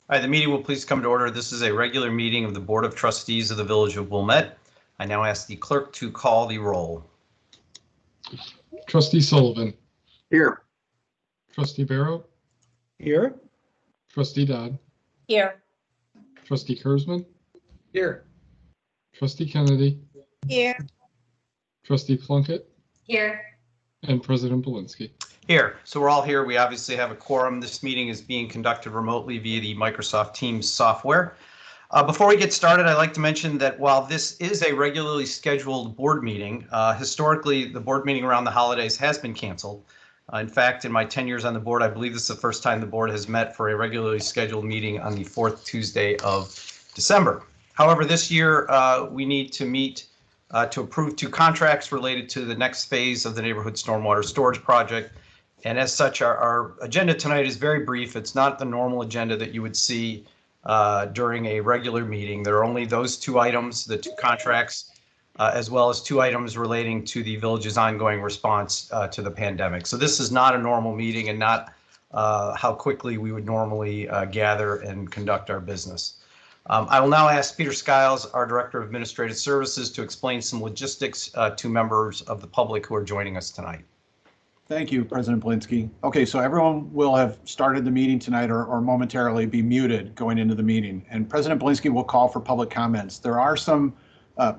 All right, the meeting will please come to order. This is a regular meeting of the Board of Trustees of the Village of Wilmette. I now ask the clerk to call the roll. Trustee Sullivan. Here. Trustee Barrow. Here. Trustee Dodd. Here. Trustee Kurzman. Here. Trustee Kennedy. Here. Trustee Plunkett. Here. And President Belinsky. Here. So we're all here. We obviously have a quorum. This meeting is being conducted remotely via the Microsoft Teams software. Before we get started, I'd like to mention that while this is a regularly scheduled board meeting, historically the board meeting around the holidays has been canceled. In fact, in my 10 years on the board, I believe this is the first time the board has met for a regularly scheduled meeting on the fourth Tuesday of December. However, this year we need to meet to approve 2 contracts related to the next phase of the neighborhood stormwater storage project. And as such, our agenda tonight is very brief. It's not the normal agenda that you would see during a regular meeting. There are only those 2 items, the 2 contracts, as well as 2 items relating to the village's ongoing response to the pandemic. So this is not a normal meeting and not how quickly we would normally gather and conduct our business. I will now ask Peter Skiles, our Director of Administrative Services, to explain some logistics to members of the public who are joining us tonight. Thank you, President Belinsky. Okay, so everyone will have started the meeting tonight or momentarily be muted going into the meeting. And President Belinsky will call for public comments. There are some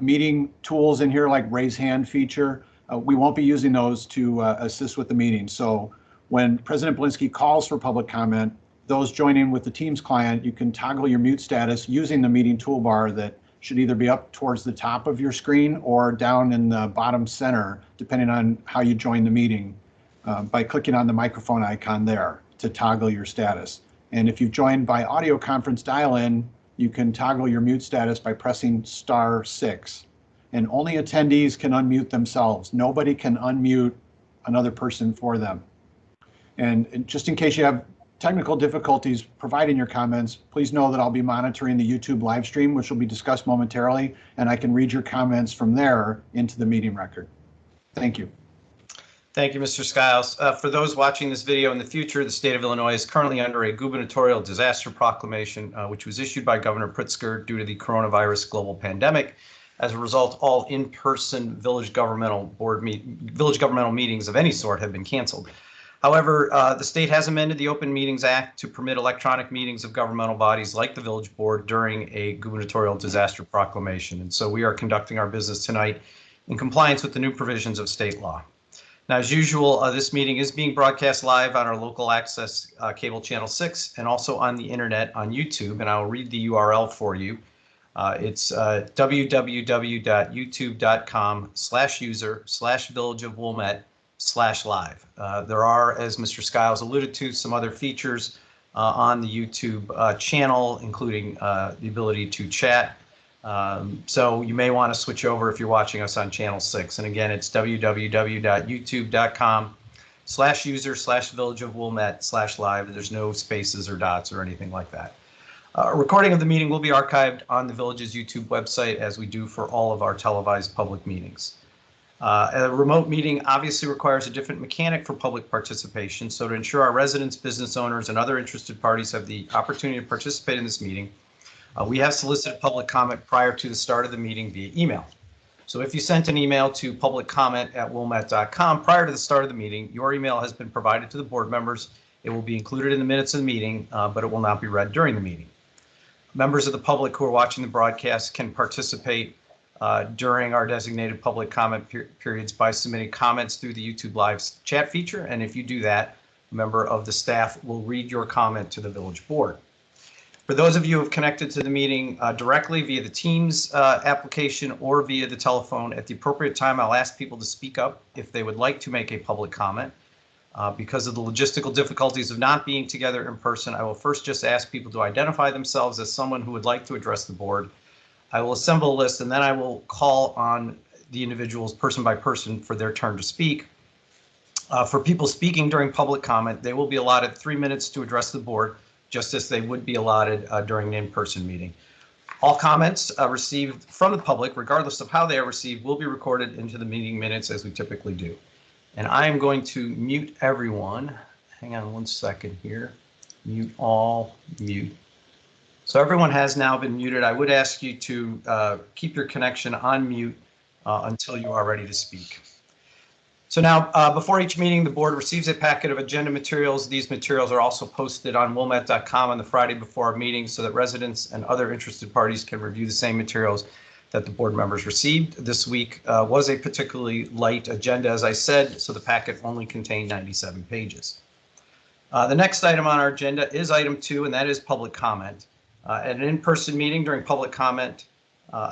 meeting tools in here like raise hand feature. We won't be using those to assist with the meeting. So when President Belinsky calls for public comment, those joining with the Teams client, you can toggle your mute status using the meeting toolbar that should either be up towards the top of your screen or down in the bottom center, depending on how you join the meeting. By clicking on the microphone icon there to toggle your status. And if you've joined by audio conference dial-in, you can toggle your mute status by pressing *6. And only attendees can unmute themselves. Nobody can unmute another person for them. And just in case you have technical difficulties providing your comments, please know that I'll be monitoring the YouTube live stream, which will be discussed momentarily, and I can read your comments from there into the meeting record. Thank you. Thank you, Mr. Skiles. For those watching this video in the future, the state of Illinois is currently under a gubernatorial disaster proclamation, which was issued by Governor Pritzker due to the coronavirus global pandemic. As a result, all in-person village governmental meetings of any sort have been canceled. However, the state has amended the Open Meetings Act to permit electronic meetings of governmental bodies like the village board during a gubernatorial disaster proclamation. And so we are conducting our business tonight in compliance with the new provisions of state law. Now, as usual, this meeting is being broadcast live on our local access cable channel 6 and also on the internet on YouTube. And I'll read the URL for you. It's www.youtube.com/user/villageofwilmette/live. There are, as Mr. Skiles alluded to, some other features on the YouTube channel, including the ability to chat. So you may want to switch over if you're watching us on channel 6. And again, it's www.youtube.com/user/villageofwilmette/live. There's no spaces or dots or anything like that. A recording of the meeting will be archived on the village's YouTube website, as we do for all of our televised public meetings. A remote meeting obviously requires a different mechanic for public participation. So to ensure our residents, business owners, and other interested parties have the opportunity to participate in this meeting, we have solicited public comment prior to the start of the meeting via email. So if you sent an email to publiccomment@wilmette.com prior to the start of the meeting, your email has been provided to the board members. It will be included in the minutes of the meeting, but it will not be read during the meeting. Members of the public who are watching the broadcast can participate during our designated public comment periods by submitting comments through the YouTube Live chat feature. And if you do that, a member of the staff will read your comment to the village board. For those of you who have connected to the meeting directly via the Teams application or via the telephone, at the appropriate time, I'll ask people to speak up if they would like to make a public comment. Because of the logistical difficulties of not being together in person, I will first just ask people to identify themselves as someone who would like to address the board. I will assemble a list and then I will call on the individuals person by person for their turn to speak. For people speaking during public comment, they will be allotted 3 minutes to address the board, just as they would be allotted during an in-person meeting. All comments received from the public, regardless of how they are received, will be recorded into the meeting minutes as we typically do. And I am going to mute everyone. Hang on one second here. Mute all, mute. So everyone has now been muted. I would ask you to keep your connection on mute until you are ready to speak. So now, before each meeting, the board receives a packet of agenda materials. These materials are also posted on wilmet.com on the Friday before our meeting so that residents and other interested parties can review the same materials that the board members received. This week was a particularly light agenda, as I said, so the packet only contained 97 pages. The next item on our agenda is item 2, and that is public comment. At an in-person meeting during public comment,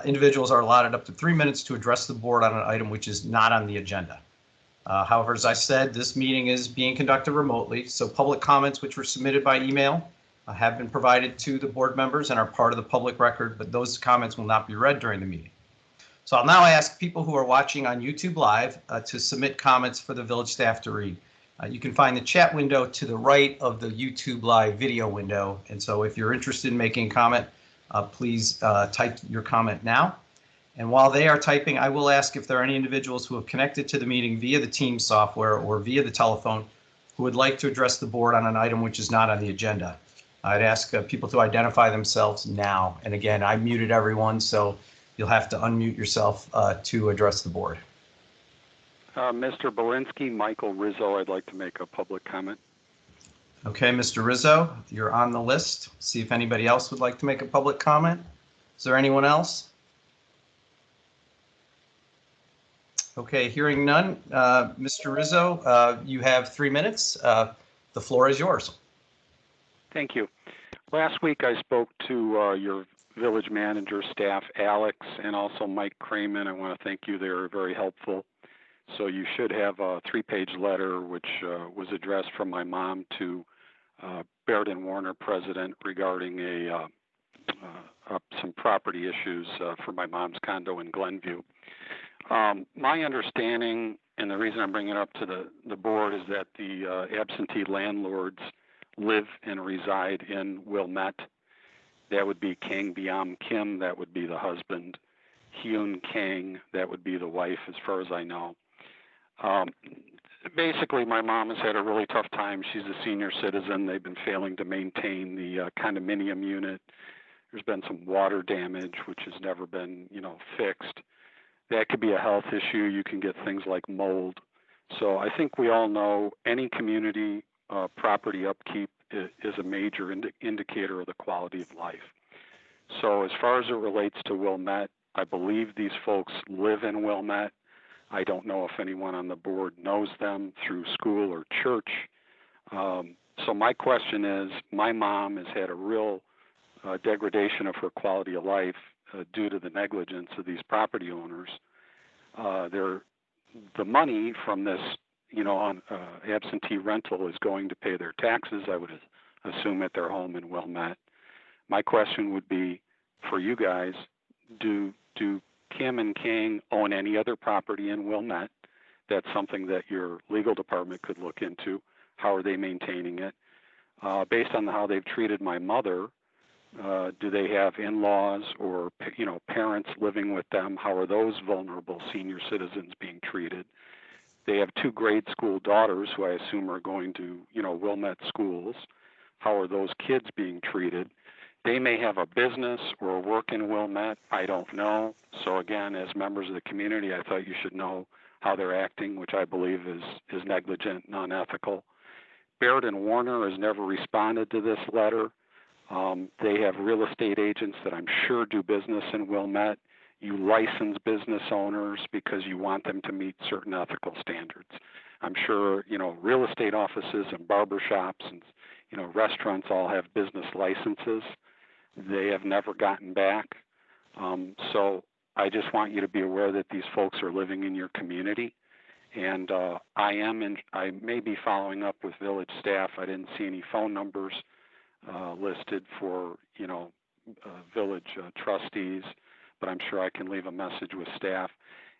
individuals are allotted up to 3 minutes to address the board on an item which is not on the agenda. However, as I said, this meeting is being conducted remotely, so public comments which were submitted by email have been provided to the board members and are part of the public record, but those comments will not be read during the meeting. So I'll now ask people who are watching on YouTube Live to submit comments for the village staff to read. You can find the chat window to the right of the YouTube Live video window, and so if you're interested in making a comment, please type your comment now. And while they are typing, I will ask if there are any individuals who have connected to the meeting via the Teams software or via the telephone who would like to address the board on an item which is not on the agenda. I'd ask people to identify themselves now. And again, I muted everyone, so you'll have to unmute yourself to address the board. Mr. Belinsky, Michael Rizzo, I'd like to make a public comment. Okay, Mr. Rizzo, you're on the list. See if anybody else would like to make a public comment. Is there anyone else? Okay, hearing none. Mr. Rizzo, you have 3 minutes. The floor is yours. Thank you. Last week I spoke to your village manager, staff, Alex, and also Mike Craman. I want to thank you. They were very helpful. So you should have a 3-page letter which was addressed from my mom to Baird and Warner president regarding some property issues for my mom's condo in Glenview. My understanding, and the reason I'm bringing it up to the board, is that the absentee landlords live and reside in Wilmette. That would be Kang Byam Kim, that would be the husband. Hyun Kang, that would be the wife, as far as I know. Basically, my mom has had a really tough time. She's a senior citizen. They've been failing to maintain the condominium unit. There's been some water damage, which has never been, fixed. That could be a health issue. You can get things like mold. So I think we all know any community property upkeep is a major indicator of the quality of life. So as far as it relates to Wilmette, I believe these folks live in Wilmette. I don't know if anyone on the board knows them through school or church. So my question is, my mom has had a real degradation of her quality of life due to the negligence of these property owners. The money from this, on absentee rental is going to pay their taxes, I would assume, at their home in Wilmette. My question would be for you guys, do Kim and Kang own any other property in Wilmette? That's something that your legal department could look into. How are they maintaining it? Based on how they've treated my mother, do they have in-laws or parents living with them? How are those vulnerable senior citizens being treated? They have 2 grade school daughters who I assume are going to Wilmette schools. How are those kids being treated? They may have a business or work in Wilmette. I don't know. So again, as members of the community, I thought you should know how they're acting, which I believe is negligent and unethical. Baird and Warner has never responded to this letter. They have real estate agents that I'm sure do business in Wilmette. You license business owners because you want them to meet certain ethical standards. I'm sure, real estate offices and barber shops and, restaurants all have business licenses. They have never gotten back. So I just want you to be aware that these folks are living in your community. And I may be following up with village staff. I didn't see any phone numbers listed for, village trustees, but I'm sure I can leave a message with staff.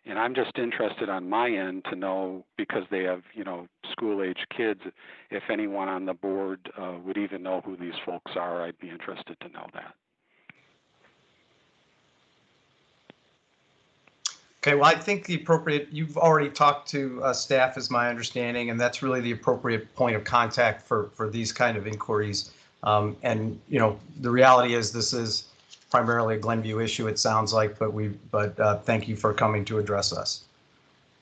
And I'm just interested on my end to know, because they have, school-age kids, if anyone on the board would even know who these folks are. I'd be interested to know that. Okay, well, I think you've already talked to staff, is my understanding, and that's really the appropriate point of contact for these kind of inquiries. And, you know, the reality is this is primarily a Glenview issue, it sounds like, but thank you for coming to address us.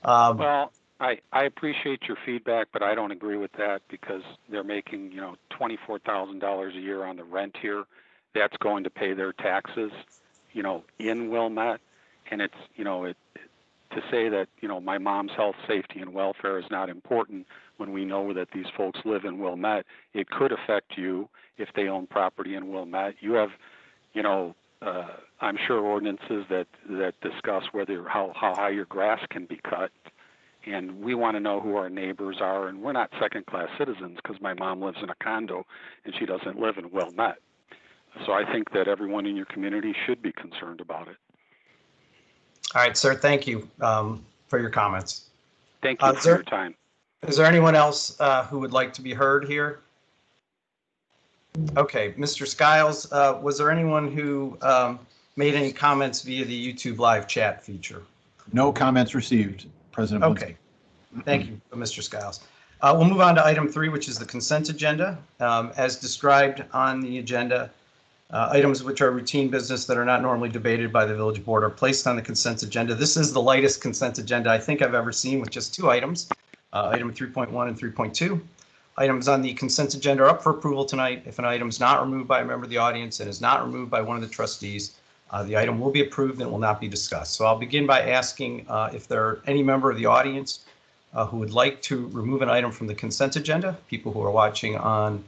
Well, I appreciate your feedback, but I don't agree with that because they're making, you know, $24,000 a year on the rent here. That's going to pay their taxes, you know, in Wilmette. And it's, you know, to say that, you know, my mom's health, safety, and welfare is not important when we know that these folks live in Wilmette. It could affect you if they own property in Wilmette. You have, you know, I'm sure ordinances that discuss how high your grass can be cut. And we want to know who our neighbors are. And we're not second-class citizens because my mom lives in a condo and she doesn't live in Wilmette. So I think that everyone in your community should be concerned about it. All right, sir, thank you for your comments. Thank you for your time. Is there anyone else who would like to be heard here? Okay, Mr. Skiles, was there anyone who made any comments via the YouTube live chat feature? No comments received, President Blinsky. Okay, thank you, Mr. Skiles. We'll move on to item 3, which is the consent agenda. As described on the agenda, items which are routine business that are not normally debated by the village board are placed on the consent agenda. This is the lightest consent agenda I think I've ever seen, with just 2 items, item 3.1 and 3.2. Items on the consent agenda are up for approval tonight. If an item is not removed by a member of the audience and is not removed by one of the trustees, the item will be approved and will not be discussed. So I'll begin by asking if there are any member of the audience who would like to remove an item from the consent agenda. People who are watching on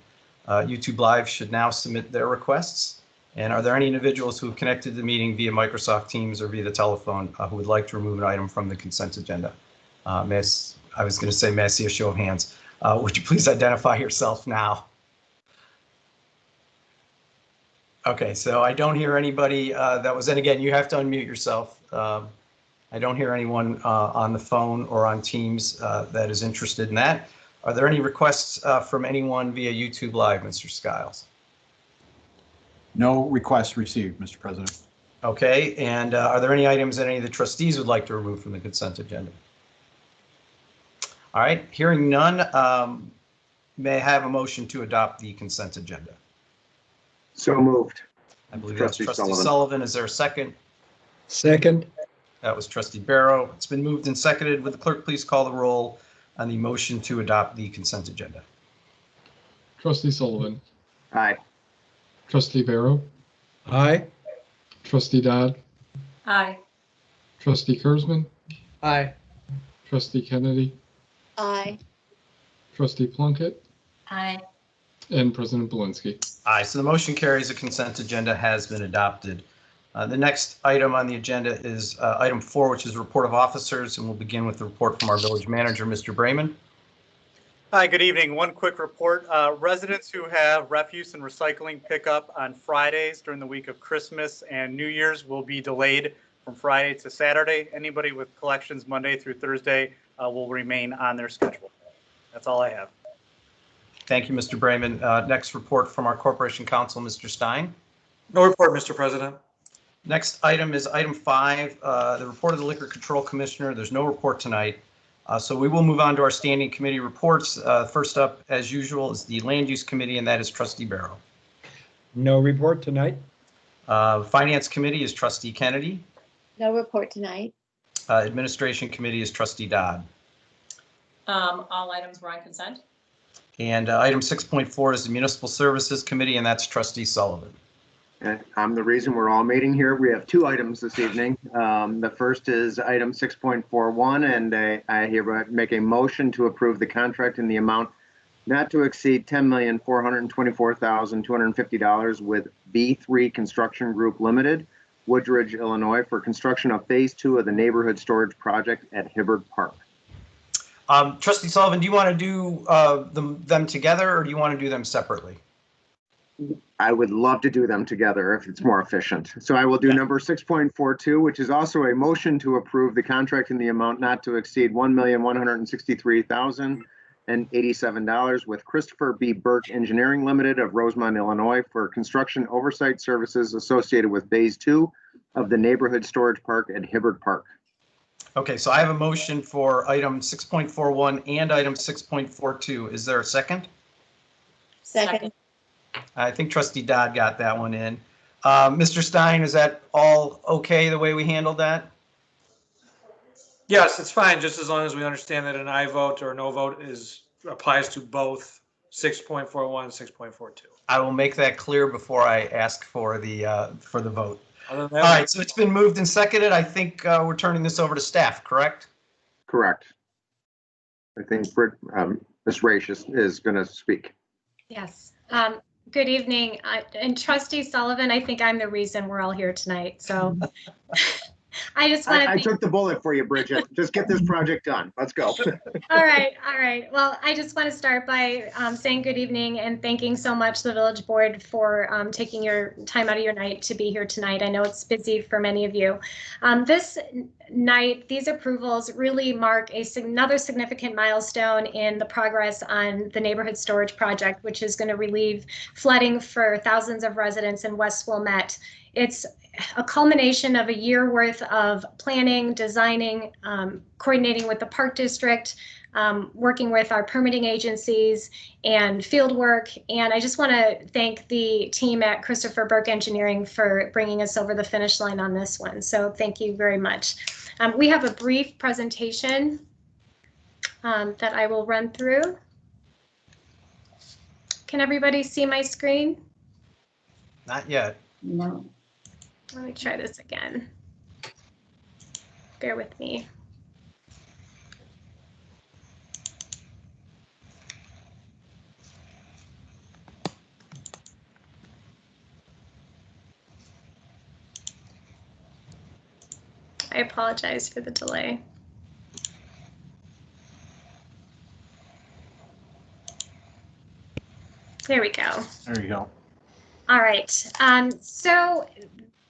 YouTube Live should now submit their requests. And are there any individuals who have connected to the meeting via Microsoft Teams or via the telephone who would like to remove an item from the consent agenda? I was going to say, may I see a show of hands? Would you please identify yourself now? Okay, so I don't hear anybody that was, and again, you have to unmute yourself. I don't hear anyone on the phone or on Teams that is interested in that. Are there any requests from anyone via YouTube Live, Mr. Skiles? No requests received, Mr. President. Okay, and are there any items that any of the trustees would like to remove from the consent agenda? All right, hearing none, may I have a motion to adopt the consent agenda? So moved. I believe that's Trustee Sullivan. Is there a second? Second. That was Trustee Barrow. It's been moved and seconded. Would the clerk please call the roll on the motion to adopt the consent agenda? Trustee Sullivan, Aye. Trustee Barrow, Aye. Trustee Dodd, Aye. Trustee Kurzman, Aye. Trustee Kennedy, Aye. Trustee Plunkett, Aye. and President Blinsky. Aye, so the motion carries. The consent agenda has been adopted. The next item on the agenda is item 4, which is report of officers, and we'll begin with the report from our village manager, Mr. Brayman. Hi, good evening. One quick report. Residents who have refuse and recycling pickup on Fridays during the week of Christmas and New Year's will be delayed from Friday to Saturday. Anybody with collections Monday through Thursday will remain on their schedule. That's all I have. Thank you, Mr. Brayman. Next report from our Corporation Counsel, Mr. Stein. No report, Mr. President. Next item is item 5, the report of the Liquor Control Commissioner. There's no report tonight. So we will move on to our standing committee reports. First up, as usual, is the Land Use Committee, and that is Trustee Barrow. No report tonight. Finance Committee is Trustee Kennedy. No report tonight. Administration Committee is Trustee Dodd. All items were on consent. And item 6.4 is the Municipal Services Committee, and that's Trustee Sullivan. I'm the reason we're all meeting here. We have 2 items this evening. The first is item 6.41, and I hereby make a motion to approve the contract in the amount not to exceed $10,424,250 with B3 Construction Group Limited, Woodridge, Illinois, for construction of Phase 2 of the neighborhood storage project at Hibbard Park. Trustee Sullivan, do you want to do them together, or do you want to do them separately? I would love to do them together if it's more efficient. So I will do number 6.42, which is also a motion to approve the contract in the amount not to exceed $1,163,087 with Christopher B. Burke Engineering Limited of Rosemont, Illinois, for construction oversight services associated with Phase 2 of the neighborhood storage park at Hibbard Park. Okay, so I have a motion for item 6.41 and item 6.42. Is there a second? Second. I think trustee Dodd got that one in. Mr. Stein, is that all okay the way we handled that? Yes, it's fine, just as long as we understand that an aye vote or a no vote applies to both 6.41 and 6.42. I will make that clear before I ask for the vote. Other than All that, right, so it's been moved and seconded. I think we're turning this over to staff, correct? Correct. I think Ms. Raish is going to speak. Yes. Good evening. And Trustee Sullivan, I think I'm the reason we're all here tonight. So I just want to I took the bullet for you, Bridget. Just get this project done. Let's go. All right. All right. Well, I just want to start by saying good evening and thanking so much the village board for taking your time out of your night to be here tonight. I know it's busy for many of you. This night, these approvals really mark another significant milestone in the progress on the neighborhood storage project, which is going to relieve flooding for thousands of residents in West Wilmette. It's a culmination of a year worth of planning, designing, coordinating with the Park District, working with our permitting agencies and field work. And I just want to thank the team at Christopher Burke Engineering for bringing us over the finish line on this one. So thank you very much. We have a brief presentation that I will run through. Can everybody see my screen? Not yet. No. Let me try this again. Bear with me. I apologize for the delay. There we go. There you go. All right. So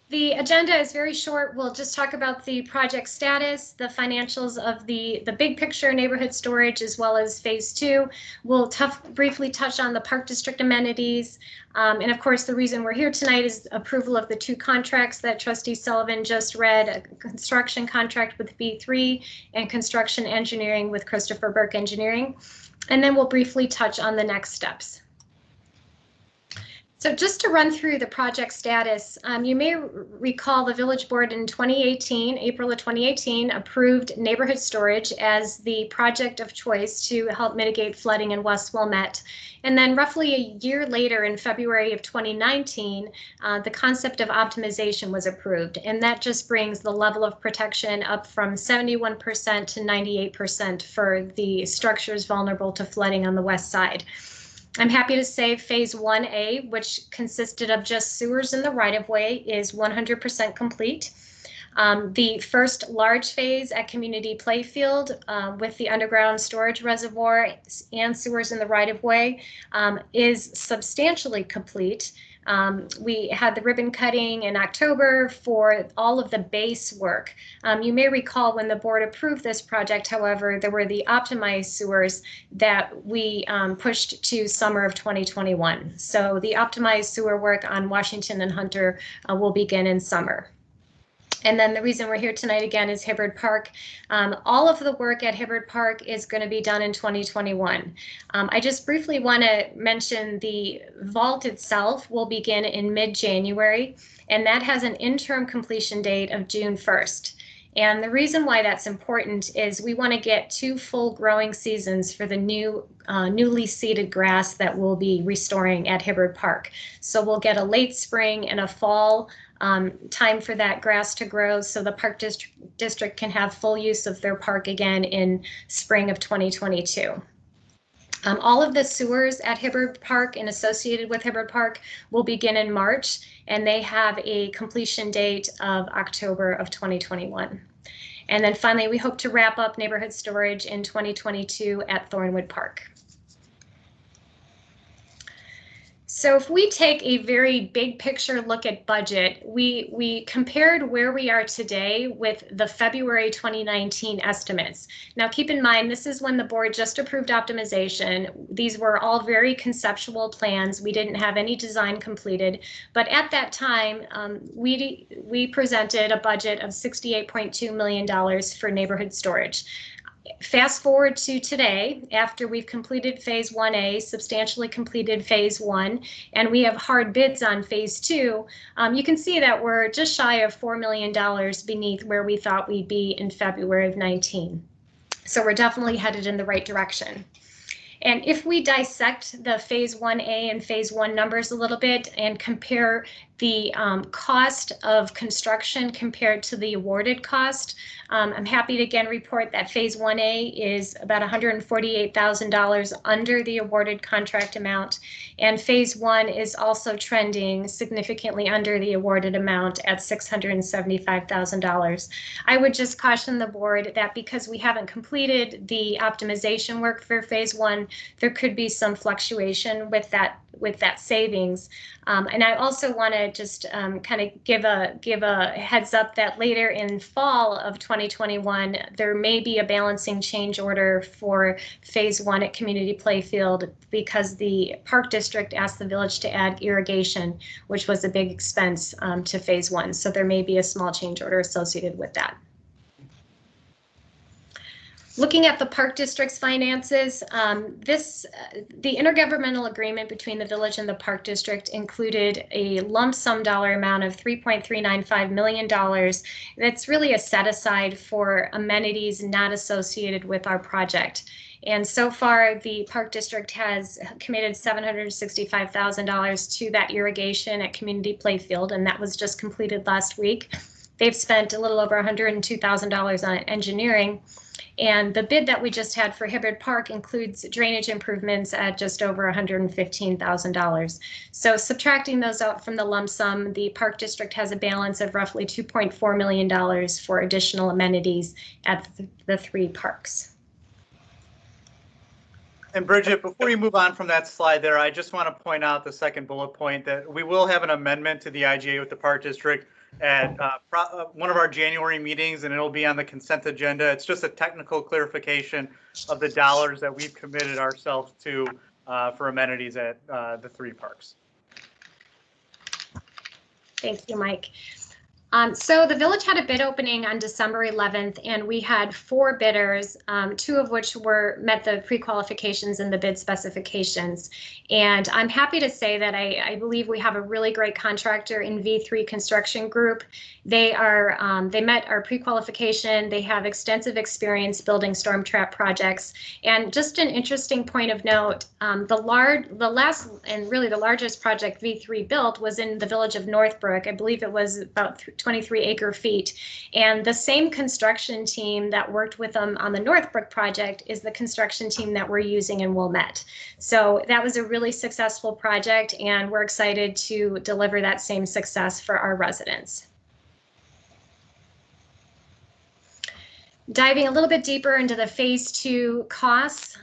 the agenda is very short. We'll just talk about the project status, the financials of the big picture neighborhood storage, as well as phase 2. We'll briefly touch on the Park District amenities. And of course, the reason we're here tonight is approval of the 2 contracts that Trustee Sullivan just read, a construction contract with B3 and construction engineering with Christopher Burke Engineering. And then we'll briefly touch on the next steps. So just to run through the project status, you may recall the village board in 2018, April of 2018, approved neighborhood storage as the project of choice to help mitigate flooding in West Wilmette. And then roughly a year later, in February of 2019, the concept of optimization was approved. And that just brings the level of protection up from 71% to 98% for the structures vulnerable to flooding on the west side. I'm happy to say phase 1A, which consisted of just sewers in the right-of-way, is 100% complete. The first large phase at Community Playfield with the underground storage reservoir and sewers in the right-of-way is substantially complete. We had the ribbon cutting in October for all of the base work. You may recall when the board approved this project, however, there were the optimized sewers that we pushed to summer of 2021. So the optimized sewer work on Washington and Hunter will begin in summer. And then the reason we're here tonight again is Hibbard Park. All of the work at Hibbard Park is going to be done in 2021. I just briefly want to mention the vault itself will begin in mid-January, and that has an interim completion date of June 1st. And the reason why that's important is we want to get 2 full growing seasons for the newly seeded grass that we'll be restoring at Hibbard Park. So we'll get a late spring and a fall time for that grass to grow so the Park District can have full use of their park again in spring of 2022. All of the sewers at Hibbard Park and associated with Hibbard Park will begin in March, and they have a completion date of October of 2021. And then finally, we hope to wrap up neighborhood storage in 2022 at Thornwood Park. So if we take a very big picture look at budget, we compared where we are today with the February 2019 estimates. Now keep in mind, this is when the board just approved optimization. These were all very conceptual plans. We didn't have any design completed, but at that time, we presented a budget of $68.2 million for neighborhood storage. Fast forward to today, after we've completed phase 1A, substantially completed phase 1, and we have hard bids on phase 2, you can see that we're just shy of $4 million beneath where we thought we'd be in February of 19. So we're definitely headed in the right direction. And if we dissect the phase 1A and phase 1 numbers a little bit and compare the cost of construction compared to the awarded cost, I'm happy to again report that phase 1A is about $148,000 under the awarded contract amount, and phase 1 is also trending significantly under the awarded amount at $675,000. I would just caution the board that because we haven't completed the optimization work for phase 1, there could be some fluctuation with that savings. And I also want to just kind of give a heads up that later in fall of 2021, there may be a balancing change order for phase 1 at Community Playfield because the Park District asked the village to add irrigation, which was a big expense to phase 1. So there may be a small change order associated with that. Looking at the Park District's finances, the intergovernmental agreement between the village and the Park District included a lump sum dollar amount of $3.395 million. That's really a set aside for amenities not associated with our project. And so far, the Park District has committed $765,000 to that irrigation at Community Playfield, and that was just completed last week. They've spent a little over $102,000 on engineering. And the bid that we just had for Hibbard Park includes drainage improvements at just over $115,000. So subtracting those out from the lump sum, the Park District has a balance of roughly $2.4 million for additional amenities at the 3 parks. And Bridget, before you move on from that slide there, I just want to point out the second bullet point that we will have an amendment to the IGA with the Park District at one of our January meetings, and it'll be on the consent agenda. It's just a technical clarification of the dollars that we've committed ourselves to for amenities at the 3 parks. Thank you, Mike. So the village had a bid opening on December 11th, and we had 4 bidders, 2 of which met the pre-qualifications and the bid specifications. And I'm happy to say that I believe we have a really great contractor in V3 Construction Group. They met our pre-qualification. They have extensive experience building storm trap projects. And just an interesting point of note, the last and really the largest project V3 built was in the village of Northbrook. I believe it was about 23 acre feet. And the same construction team that worked with them on the Northbrook project is the construction team that we're using in Wilmette. So that was a really successful project, and we're excited to deliver that same success for our residents. Diving a little bit deeper into the phase 2 costs,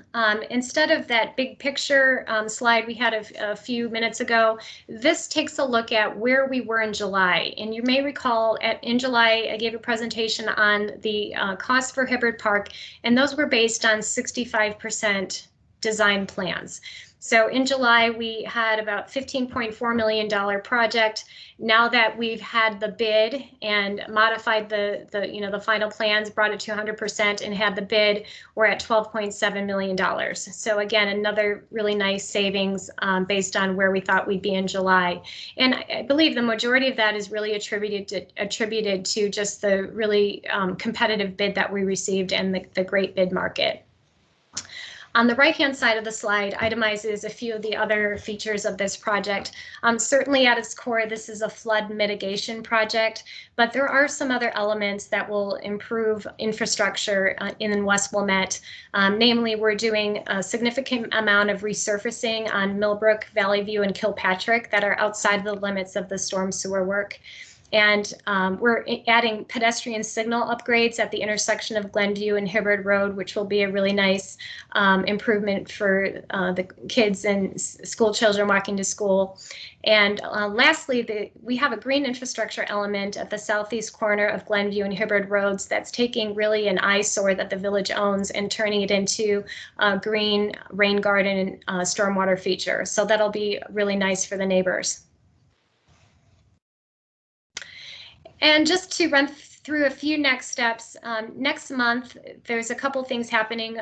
instead of that big picture slide we had a few minutes ago, this takes a look at where we were in July. And you may recall in July, I gave a presentation on the costs for Hibbard Park, and those were based on 65% design plans. So in July, we had about $15.4 million project. Now that we've had the bid and modified the final plans, brought it to 100% and had the bid, we're at $12.7 million. So again, another really nice savings based on where we thought we'd be in July. And I believe the majority of that is really attributed to just the really competitive bid that we received and the great bid market. On the right-hand side of the slide itemizes a few of the other features of this project. Certainly at its core, this is a flood mitigation project, but there are some other elements that will improve infrastructure in West Wilmette. Namely, we're doing a significant amount of resurfacing on Millbrook, Valley View, and Kilpatrick that are outside the limits of the storm sewer work. And we're adding pedestrian signal upgrades at the intersection of Glenview and Hibbard Road, which will be a really nice improvement for the kids and school children walking to school. And lastly, we have a green infrastructure element at the southeast corner of Glenview and Hibbard Roads that's taking really an eyesore that the village owns and turning it into a green rain garden and stormwater feature. So that'll be really nice for the neighbors. And just to run through a few next steps. Next month, there's a couple things happening.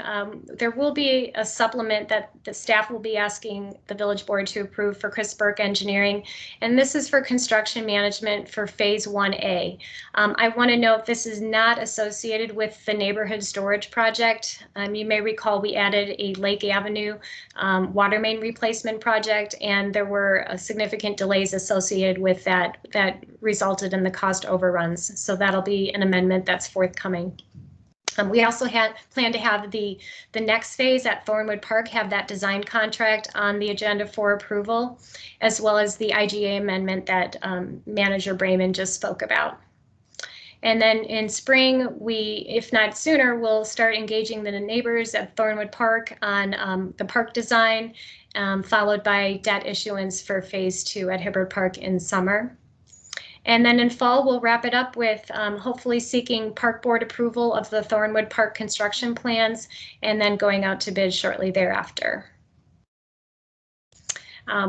There will be a supplement that the staff will be asking the village board to approve for Chris Burke Engineering, and this is for construction management for Phase 1A. I want to note this is not associated with the neighborhood storage project. You may recall we added a Lake Avenue water main replacement project, and there were significant delays associated with that resulted in the cost overruns. So that'll be an amendment that's forthcoming. We also plan to have the next phase at Thornwood Park, have that design contract on the agenda for approval, as well as the IGA amendment that Manager Brayman just spoke about. And then in spring, we, if not sooner, will start engaging the neighbors at Thornwood Park on the park design, followed by debt issuance for Phase 2 at Hibbert Park in summer. And then in fall, we'll wrap it up with hopefully seeking park board approval of the Thornwood Park construction plans, and then going out to bid shortly thereafter.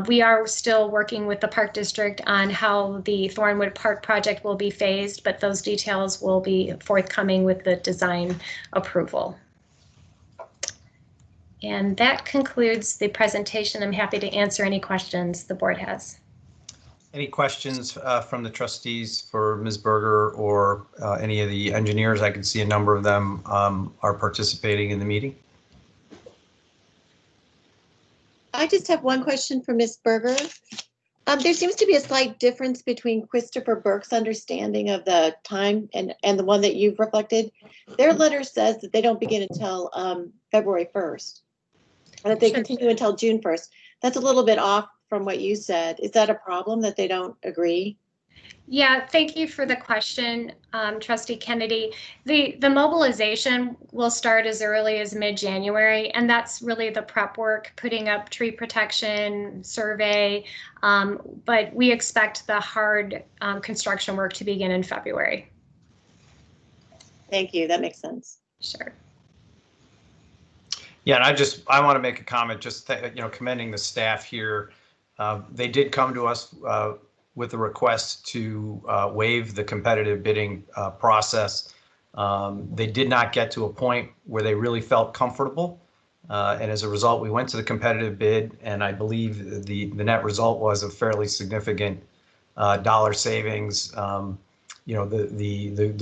We are still working with the Park District on how the Thornwood Park project will be phased, but those details will be forthcoming with the design approval. And that concludes the presentation. I'm happy to answer any questions the board has. Any questions from the trustees for Ms. Berger or any of the engineers? I can see a number of them are participating in the meeting. I just have one question for Ms. Berger. There seems to be a slight difference between Christopher Burke's understanding of the time and the one that you've reflected. Their letter says that they don't begin until February 1st, and that they continue until June 1st. That's a little bit off from what you said. Is that a problem that they don't agree? Yeah, thank you for the question, Trustee Kennedy. The mobilization will start as early as mid-January, and that's really the prep work, putting up tree protection, survey, but we expect the hard construction work to begin in February. Thank you, that makes sense. Sure. Yeah, and I want to make a comment, just commending the staff here. They did come to us with a request to waive the competitive bidding process. They did not get to a point where they really felt comfortable. And as a result, we went to the competitive bid, and I believe the net result was a fairly significant dollar savings. The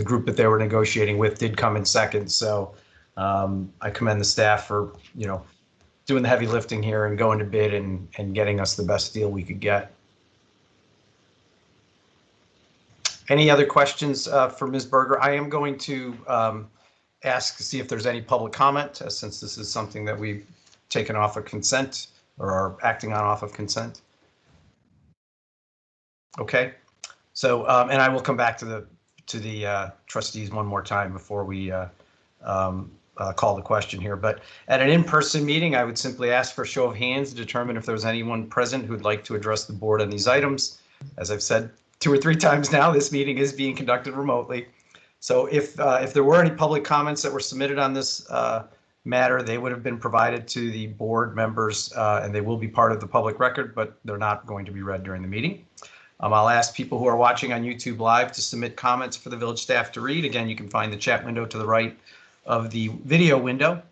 group that they were negotiating with did come in second. So I commend the staff for, doing the heavy lifting here and going to bid and getting us the best deal we could get. Any other questions for Ms. Berger? I am going to ask to see if there's any public comment, since this is something that we've taken off of consent or are acting on off of consent. Okay, so and I will come back to the trustees one more time before we call the question here. But at an in-person meeting, I would simply ask for a show of hands to determine if there's anyone present who'd like to address the board on these items. As I've said 2 or 3 times now, this meeting is being conducted remotely. So if there were any public comments that were submitted on this matter, they would have been provided to the board members, and they will be part of the public record, but they're not going to be read during the meeting. I'll ask people who are watching on YouTube Live to submit comments for the village staff to read. Again, you can find the chat window to the right of the video window.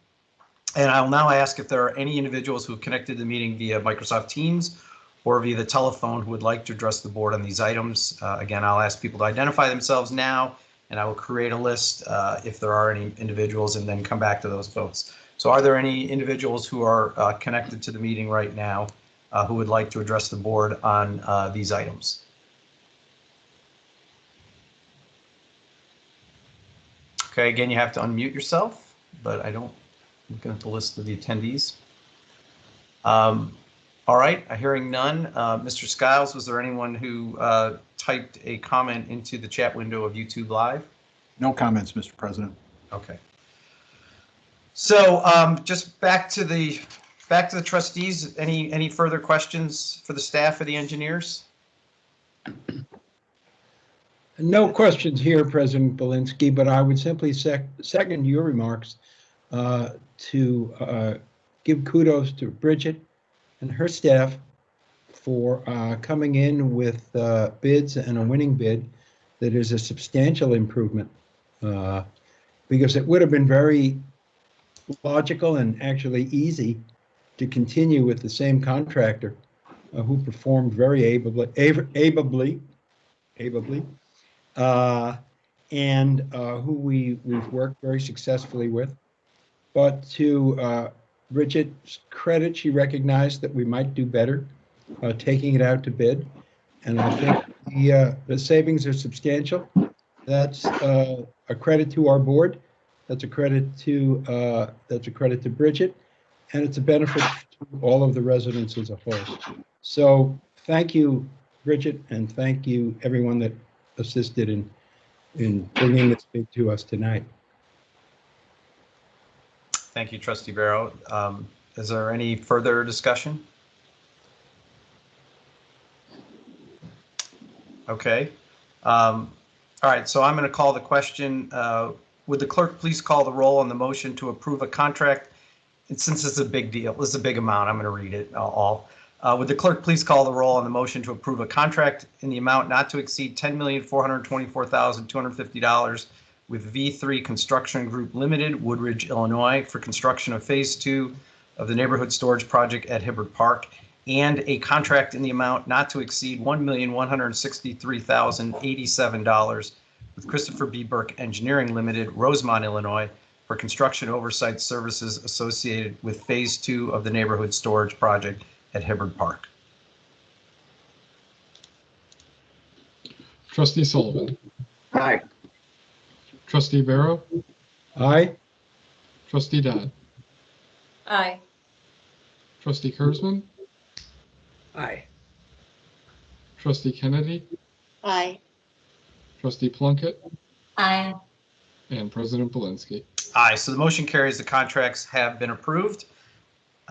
And I'll now ask if there are any individuals who have connected to the meeting via Microsoft Teams or via the telephone who would like to address the board on these items. Again, I'll ask people to identify themselves now, and I will create a list if there are any individuals, and then come back to those folks. So are there any individuals who are connected to the meeting right now who would like to address the board on these items? Okay, again, you have to unmute yourself, but I'm looking at the list of the attendees. All right, hearing none. Mr. Skiles, was there anyone who typed a comment into the chat window of YouTube Live? No comments, Mr. President. Okay. So just back to the trustees. Any further questions for the staff or the engineers? No questions here, President Belinsky, but I would simply second your remarks to give kudos to Bridget and her staff for coming in with bids and a winning bid that is a substantial improvement, because it would have been very logical and actually easy to continue with the same contractor who performed very ably, and who we've worked very successfully with. But to Bridget's credit, she recognized that we might do better taking it out to bid. And I think the savings are substantial. That's a credit to our board. That's a credit to Bridget, and it's a benefit to all of the residents as a whole. So thank you, Bridget, and thank you everyone that assisted in bringing this bid to us tonight. Thank you, Trustee Barrow. Is there any further discussion? Okay. All right, so I'm going to call the question. Would the clerk please call the roll on the motion to approve a contract? And since it's a big deal, this is a big amount, I'm going to read it all. Would the clerk please call the roll on the motion to approve a contract in the amount not to exceed $10,424,250 with V3 Construction Group Limited, Woodridge, Illinois, for construction of Phase 2 of the neighborhood storage project at Hibbert Park, and a contract in the amount not to exceed $1,163,087 with Christopher B. Burke Engineering Limited, Rosemont, Illinois, for construction oversight services associated with Phase 2 of the neighborhood storage project at Hibbert Park. Trustee Sullivan. Aye. Trustee Barrow. Aye. Trustee Dodd. Aye. Trustee Kurzman. Aye. Trustee Kennedy. Aye. Trustee Plunkett. Aye. And President Belinsky. Aye, so the motion carries. The contracts have been approved.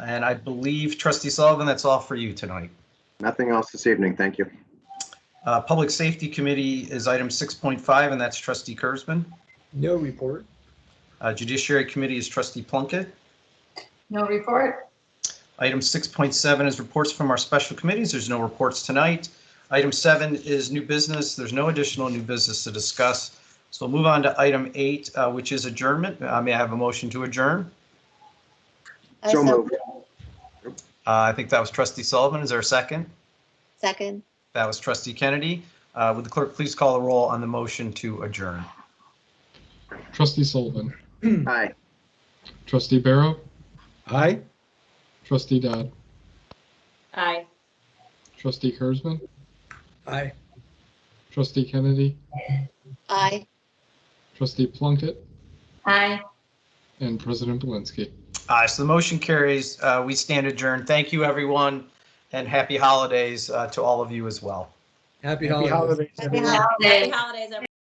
And I believe, Trustee Sullivan, that's all for you tonight. Nothing else this evening. Thank you. Public Safety Committee is item 6.5, and that's Trustee Kurzman. No report. Judiciary Committee is Trustee Plunkett. No report. Item 6.7 is reports from our special committees. There's no reports tonight. Item 7 is new business. There's no additional new business to discuss. So we'll move on to item 8, which is adjournment. May I have a motion to adjourn? So moved. I think that was Trustee Sullivan. Is there a second? Second. That was Trustee Kennedy. Would the clerk please call the roll on the motion to adjourn? Trustee Sullivan. Aye. Trustee Barrow. Aye. Trustee Dodd. Aye. Trustee Kurzman. Aye. Trustee Kennedy. Aye. Trustee Plunkett. Aye. And President Belinsky. Aye, so the motion carries. We stand adjourned. Thank you, everyone, and happy holidays to all of you as well. Happy holidays. Happy Happy holidays, everyone.